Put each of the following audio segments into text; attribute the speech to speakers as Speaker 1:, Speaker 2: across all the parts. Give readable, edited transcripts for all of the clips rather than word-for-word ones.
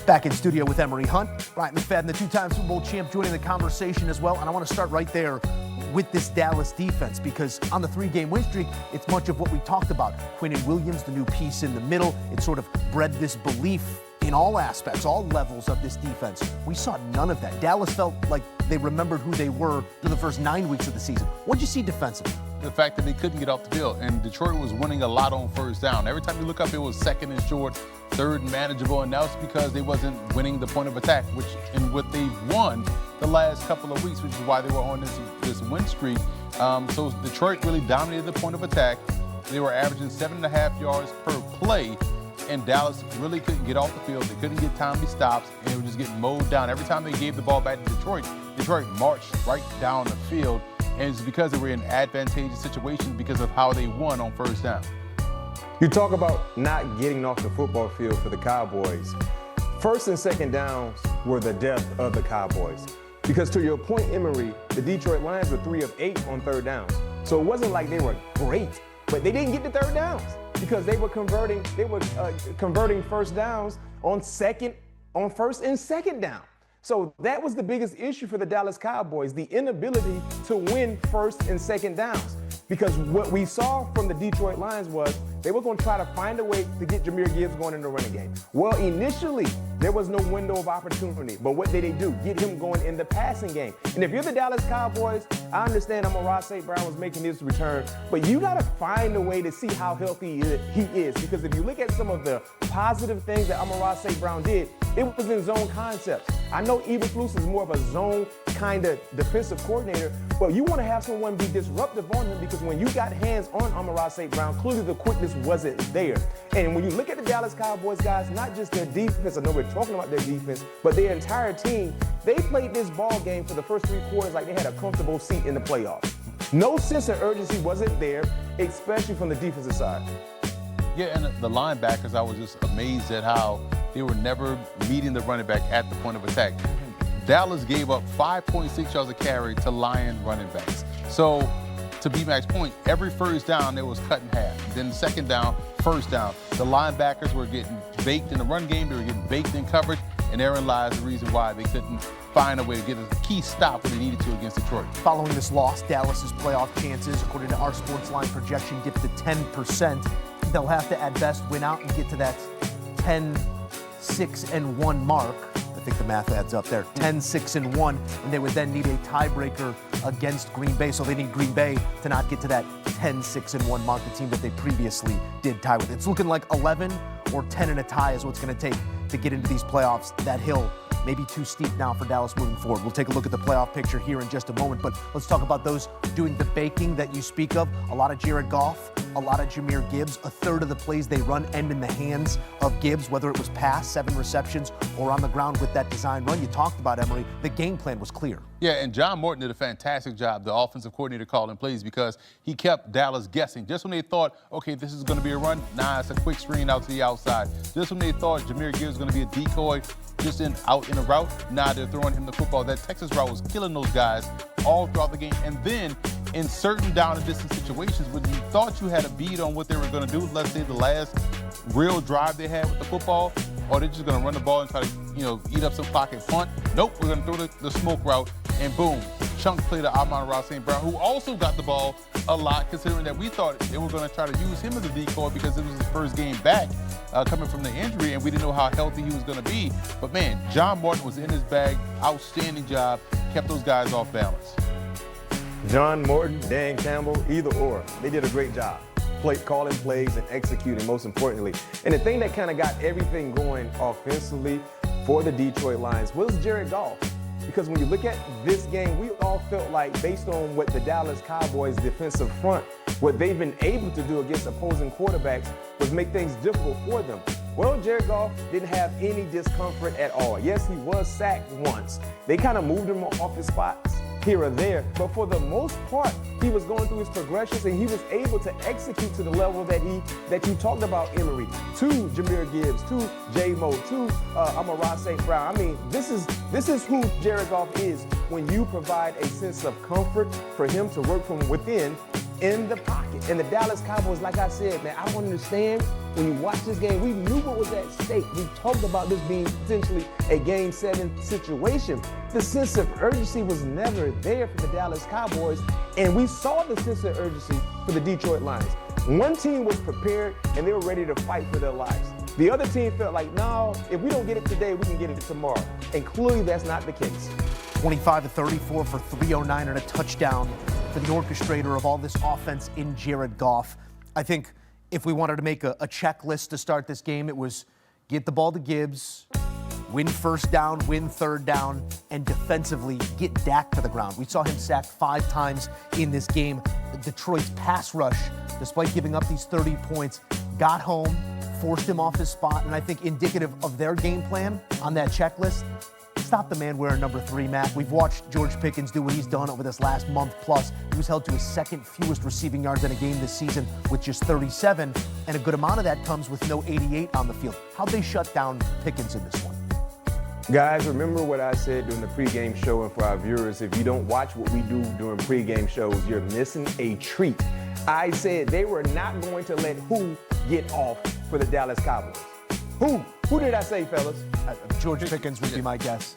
Speaker 1: Back in studio with Emery Hunt, Bryant McFadden, the two-time Super Bowl champ, joining the conversation as well. And I want to start right there with this Dallas defense, because on the 3-game win streak, it's much of what we talked about. Quinnen Williams, the new piece in the middle, it sort of bred this belief in all aspects, all levels of this defense. We saw none of that. Dallas felt like they remembered who they were through the first 9 weeks of the season. What did you see defensively?
Speaker 2: The fact that they couldn't get off the field, and Detroit was winning a lot on first down. Every time you look up, it was second and short, third and manageable, and that's because they wasn't winning the point of attack, which in what they've won the last couple of weeks, which is why they were on this win streak. So Detroit really dominated the point of attack. They were averaging 7.5 yards per play, and Dallas really couldn't get off the field. They couldn't get timely stops, and they were just getting mowed down. Every time they gave the ball back to Detroit, Detroit marched right down the field, and it's because they were in advantageous situations because of how they won on first down.
Speaker 3: You talk about not getting off the football field for the Cowboys. First and second downs were the death of the Cowboys. Because to your point, Emery, the Detroit Lions were 3 of 8 on third downs. So it wasn't like they were great, but they didn't get the third downs because they were converting first downs on first and second down. So that was the biggest issue for the Dallas Cowboys, the inability to win first and second downs. Because what we saw from the Detroit Lions was they were going to try to find a way to get Jahmyr Gibbs going in the running game. Well, initially, there was no window of opportunity. But what did they do? Get him going in the passing game. And if you're the Dallas Cowboys, I understand Amon-Ra St. Brown was making his return, but you got to find a way to see how healthy he is. Because if you look at some of the positive things that Amon-Ra St. Brown did, it was in zone concepts. I know Eberflus is more of a zone kind of defensive coordinator, but you want to have someone be disruptive on him because when you got hands on Amon-Ra St. Brown, clearly the quickness wasn't there. And when you look at the Dallas Cowboys, guys, not just their defense, I know we're talking about their defense, but their entire team, they played this ball game for the first 3 quarters like they had a comfortable seat in the playoffs. No sense of urgency wasn't there, especially from the defensive side.
Speaker 2: Yeah, and the linebackers, I was just amazed at how they were never meeting the running back at the point of attack. Dallas gave up 5.6 yards a carry to Lion running backs. So, to B-Mac's point, every first down it was cut in half. Then the second down, first down. The linebackers were getting baked in the run game. They were getting baked in coverage. And therein lies the reason why they couldn't find a way to get a key stop when they needed to against Detroit.
Speaker 1: Following this loss, Dallas's playoff chances, according to our sports line projection, dipped to 10%. They'll have to, at best, win out and get to that 10-6-1 mark. I think the math adds up there. 10-6-1, and they would then need a tiebreaker against Green Bay. So they need Green Bay to not get to that 10-6-1 mark, the team that they previously did tie with. It's looking like 11 or 10 in a tie is what's going to take to get into these playoffs. That hill may be too steep now for Dallas moving forward. We'll take a look at the playoff picture here in just a moment, but let's talk about those doing the baking that you speak of. A lot of Jared Goff, a lot of Jahmyr Gibbs. A third of the plays they run end in the hands of Gibbs, whether it was pass, 7 receptions, or on the ground with that design run. You talked about, Emery, the game plan was clear.
Speaker 2: Yeah, and John Morton did a fantastic job, the offensive coordinator, calling plays because he kept Dallas guessing. Just when they thought, okay, this is going to be a run, nah, it's a quick screen out to the outside. Just when they thought Jahmyr Gibbs was going to be a decoy, just out in a route, nah, they're throwing him the football. That Texas route was killing those guys all throughout the game. And then in certain down and distance situations, when you thought you had a bead on what they were going to do, let's say the last real drive they had with the football, or they're just going to run the ball and try to, eat up some clock and punt. Nope, we're going to throw the smoke route, and boom, chunk play to Amon-Ra St. Brown, who also got the ball a lot, considering that we thought they were going to try to use him as a decoy because it was his first game back coming from the injury, and we didn't know how healthy he was going to be. But, man, John Morton was in his bag. Outstanding job. Kept those guys off balance.
Speaker 3: John Morton, Dan Campbell, either or. They did a great job. Calling plays and executing, most importantly. And the thing that kind of got everything going offensively for the Detroit Lions was Jared Goff. Because when you look at this game, we all felt like, based on what the Dallas Cowboys defensive front, what they've been able to do against opposing quarterbacks was make things difficult for them. Well, Jared Goff didn't have any discomfort at all. Yes, he was sacked once. They kind of moved him off his spots here or there, but for the most part, he was going through his progressions and he was able to execute to the level that you talked about, Emery, to Jahmyr Gibbs, to J-Mo, to Amon-Ra St. Brown. I mean, this is who Jared Goff is when you provide a sense of comfort for him to work from within in the pocket. And the Dallas Cowboys, like I said, man, I don't understand when you watch this game, we knew what was at stake. We talked about this being potentially a Game 7 situation. The sense of urgency was never there for the Dallas Cowboys, and we saw the sense of urgency for the Detroit Lions. One team was prepared, and they were ready to fight for their lives. The other team felt like, no, if we don't get it today, we can get it tomorrow. And clearly that's not the case.
Speaker 1: 25-34 for 309 and a touchdown for the orchestrator of all this offense in Jared Goff. I think if we wanted to make a checklist to start this game, it was get the ball to Gibbs, win first down, win third down, and defensively get Dak to the ground. We saw him sacked 5 times in this game. Detroit's pass rush, despite giving up these 30 points, got home, forced him off his spot, and I think indicative of their game plan on that checklist, stop the man wearing number 3, Matt. We've watched George Pickens do what he's done over this last month plus. He was held to his second fewest receiving yards in a game this season with just 37, and a good amount of that comes with no 88 on the field. How'd they shut down Pickens in this one?
Speaker 3: Guys, remember what I said during the pregame show, and for our viewers, if you don't watch what we do during pregame shows, you're missing a treat. I said they were not going to let who get off for the Dallas Cowboys. Who? Who did I say, fellas?
Speaker 1: George Pickens would be my guess.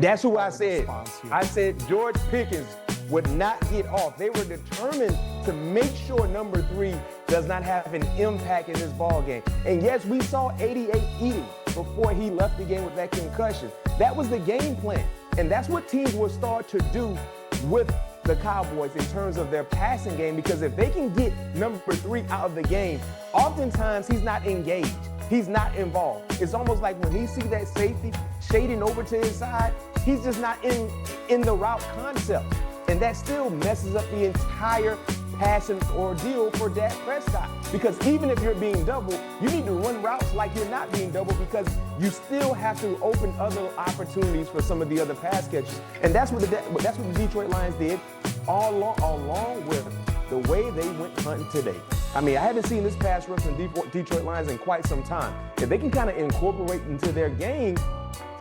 Speaker 3: That's who I said. I said George Pickens would not get off. They were determined to make sure number 3 does not have an impact in this ball game. And yes, we saw 88 eating before he left the game with that concussion. That was the game plan. And that's what teams will start to do with the Cowboys in terms of their passing game, because if they can get number 3 out of the game, oftentimes he's not engaged. He's not involved. It's almost like when he sees that safety shading over to his side, he's just not in the route concept. And that still messes up the entire passing ordeal for Dak Prescott. Because even if you're being doubled, you need to run routes like you're not being doubled, because you still have to open other opportunities for some of the other pass catches. And that's what the Detroit Lions did along with the way they went hunting today. I mean, I haven't seen this pass rush from Detroit Lions in quite some time. If they can kind of incorporate into their game,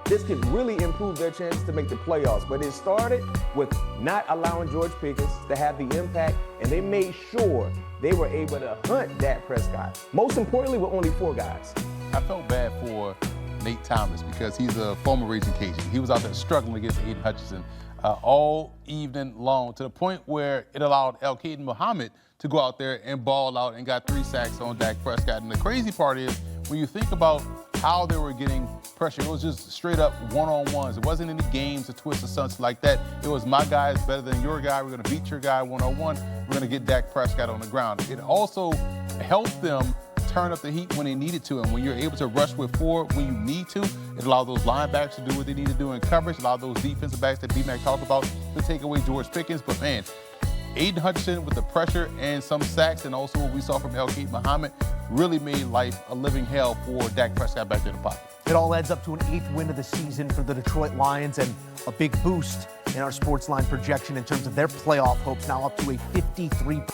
Speaker 3: this could really improve their chances to make the playoffs. But it started with not allowing George Pickens to have the impact, and they made sure they were able to hunt Dak Prescott. Most importantly, with only 4 guys.
Speaker 2: I felt bad for Nate Thomas because he's a former Raging Cajun. He was out there struggling against Aiden Hutchinson all evening long, to the point where it allowed Al-Qaeda Muhammad to go out there and ball out and got 3 sacks on Dak Prescott. And the crazy part is, when you think about how they were getting pressure, it was just straight up one-on-ones. It wasn't any games or twists or something like that. It was, my guy is better than your guy. We're going to beat your guy one-on-one. We're going to get Dak Prescott on the ground. It also helped them turn up the heat when they needed to. And when you're able to rush with 4 when you need to, it allowed those linebackers to do what they need to do in coverage, allowed those defensive backs that B-Mac talked about to take away George Pickens. But man, Aiden Hutchinson with the pressure and some sacks, and also what we saw from Al-Qaeda Muhammad, really made life a living hell for Dak Prescott back in the pocket.
Speaker 1: It all adds up to an 8th win of the season for the Detroit Lions, and a big boost in our sports line projection in terms of their playoff hopes, now up to a 53%.